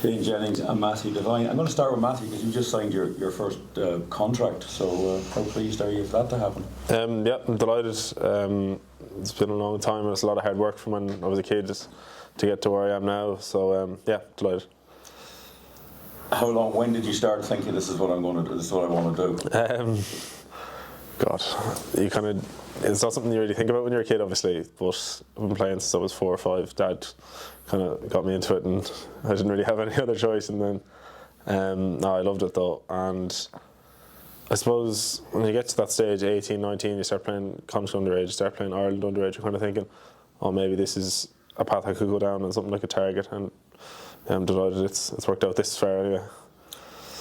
Shane Jennings and Matthew Devine. I'm going to start with Matthew because you just signed your first contract, so how pleased are you for that to happen? Yeah, I'm delighted. It's been a long time and it's a lot of hard work from when I was a kid just to get to where I am now, so yeah, delighted. When did you start thinking this is what I'm going to do, this is what I want to do? God, it's not something you really think about when you're a kid, obviously, but I've been playing since I was 4 or 5. Dad kind of got me into it and I didn't really have any other choice, and then no, I loved it though. And I suppose when you get to that stage, 18, 19, you start playing Connacht underage, you start playing Ireland underage, you're kind of thinking, oh, maybe this is a path I could go down and something like a target, and I'm delighted it's worked out this far anyway.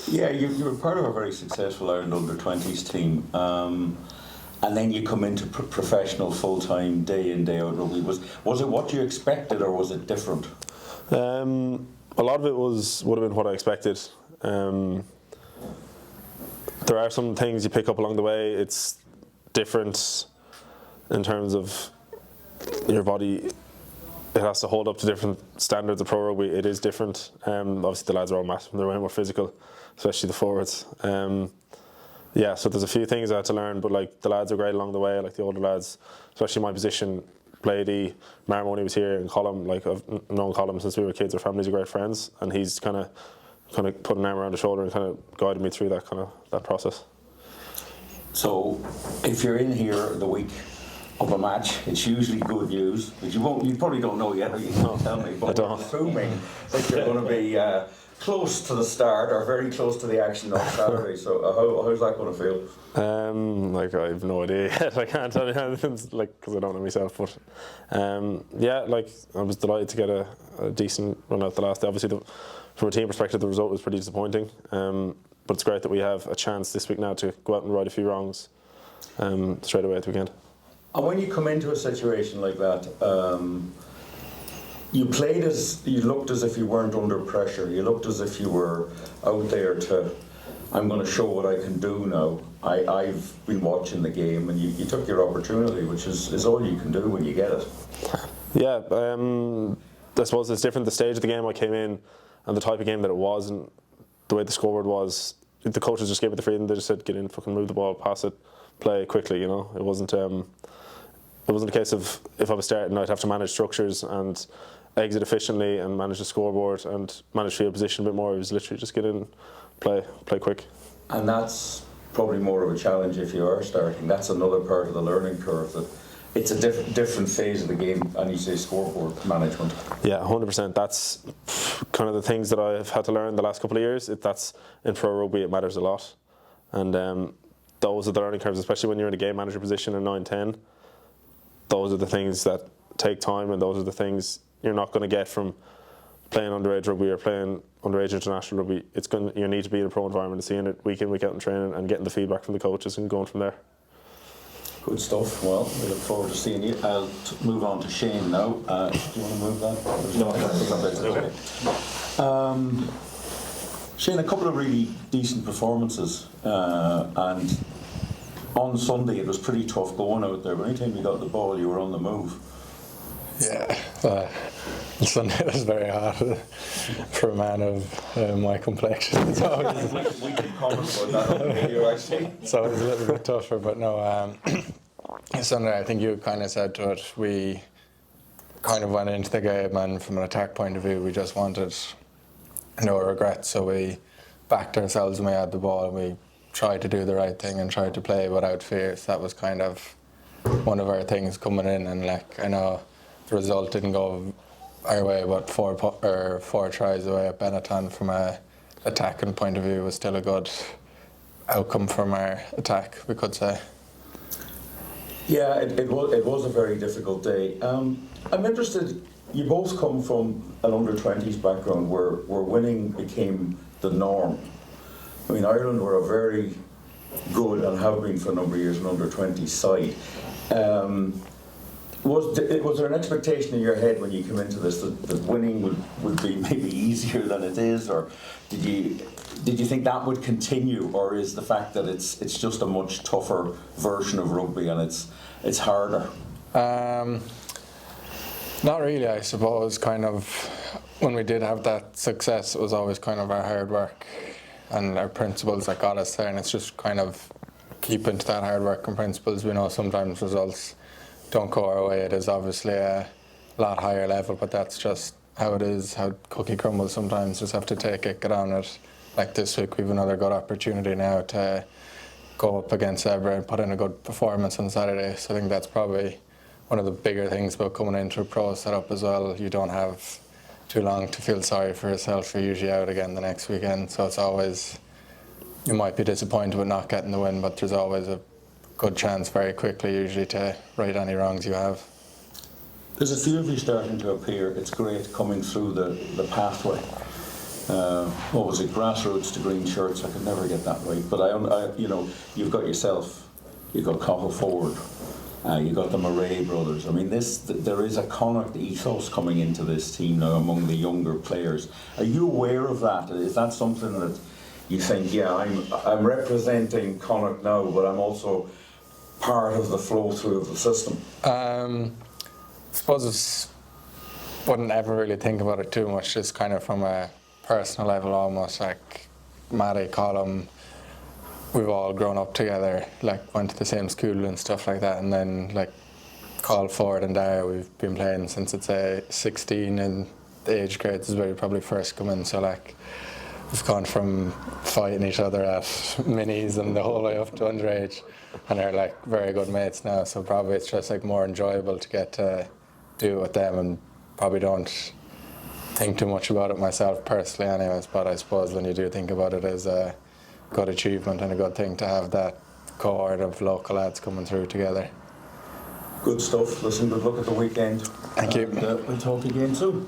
Yeah, you were part of a very successful Ireland under-20s team, and then you come into professional full-time, day in, day out rugby. Was it what you expected, or was it different? A lot of it would have been what I expected. There are some things you pick up along the way. It's different in terms of your body. It has to hold up to different standards of pro rugby. It is different. Obviously the lads are all massive and they're way more physical, especially the forwards. Yeah, so there's a few things I had to learn, but like the lads are great along the way, like the older lads, especially my position. Blady, Marmoni was here, and Colm, like I've known Colm since we were kids. Our families are great friends, and he's kind of put an arm around the shoulder and kind of guided me through that process. So, if you're in here the week of a match, it's usually good news, but you probably don't know yet, or you can't tell me, but I'm assuming that you're going to be close to the start or very close to the action on Saturday. So how's that going to feel? Like I have no idea yet. I can't tell you anything, like, because I don't know myself. But yeah, like I was delighted to get a decent run out the last day. Obviously, from a team perspective, the result was pretty disappointing. But it's great that we have a chance this week now to go out and right a few wrongs straight away at the weekend. And when you come into a situation like that, you looked as if you weren't under pressure. You looked as if you were out there I'm going to show what I can do now. I've been watching the game, and you took your opportunity, which is all you can do when you get it. Yeah, I suppose it's different. The stage of the game I came in and the type of game that it was and the way the scoreboard was, the coaches just gave it the freedom. They just said, get in, fucking move the ball, pass it, play quickly, you know. It wasn't a case of if I was starting I'd have to manage structures and exit efficiently and manage the scoreboard and manage field position a bit more. It was literally just get in, play quick. And that's probably more of a challenge if you are starting. That's another part of the learning curve, that it's a different phase of the game, and you say scoreboard management. Yeah, 100%. That's kind of the things that I've had to learn the last couple of years. That's in pro rugby, it matters a lot. And those are the learning curves, especially when you're in a game manager position in 9-10. Those are the things that take time, and those are the things you're not going to get from playing underage rugby or playing underage international rugby. You need to be in a pro environment and seeing it week in, week out in training and getting the feedback from the coaches and going from there. Good stuff. Well, we look forward to seeing you. I'll move on to Shane now. Do you want to move that? No, that's okay. Shane, a couple of really decent performances, and on Sunday it was pretty tough going out there. But anytime you got the ball, you were on the move. Yeah, Sunday was very hard for a man of my complexion. So we can comment on that on the video, actually. So it was a little bit tougher, but no. Sunday, I think you kind of said to it, we kind of went into the game, and from an attack point of view, we just wanted no regrets. So we backed ourselves when we had the ball, and we tried to do the right thing and tried to play without fear. So that was kind of one of our things coming in, and like I know the result didn't go our way, but four tries away at Benetton from a attacking point of view was still a good outcome from our attack, we could say. Yeah, it was a very difficult day. I'm interested, you both come from an under-20s background where winning became the norm. I mean, Ireland were a very good, and have been for a number of years, an under-20s side. Was there an expectation in your head when you came into this that winning would be maybe easier than it is, or did you think that would continue, or is the fact that it's just a much tougher version of rugby and it's harder? Not really, I suppose. Kind of when we did have that success, it was always kind of our hard work and our principles that got us there, and it's just kind of keeping to that hard work and principles. We know sometimes results don't go our way. It is obviously a lot higher level, but that's just how it is, how cookie crumbles sometimes. Just have to take it, get on it. Like this week, we have another good opportunity now to go up against Zebre and put in a good performance on Saturday. So I think that's probably one of the bigger things about coming into a pro setup as well. You don't have too long to feel sorry for yourself. You're usually out again the next weekend, so it's always, you might be disappointed with not getting the win, but there's always a good chance very quickly usually to right any wrongs you have. There's a few of you starting to appear. It's great coming through the pathway. What was it, grassroots to green shirts? I could never get that right. But I you know, you've got yourself, you've got Cockle Ford, you've got the Murray brothers. I mean, there is a Connacht ethos coming into this team now among the younger players. Are you aware of that? Is that something that you think, yeah, I'm representing Connacht now, but I'm also part of the flow through of the system? I suppose wouldn't ever really think about it too much, just kind of from a personal level almost, like Matty, Colm, we've all grown up together, like went to the same school and stuff like that, and then like Call Ford and Dara, we've been playing since it's 16, and the age grades is where we probably first come in, so like we've gone from fighting each other at minis and the whole way up to underage, and they're like very good mates now, so probably it's just like more enjoyable to get to do it with them, and probably don't think too much about it myself personally anyways, but I suppose when you do think about it as a good achievement and a good thing to have that cohort of local lads coming through together. Good stuff. Listen, good luck at the weekend. Thank you. And we'll talk again soon.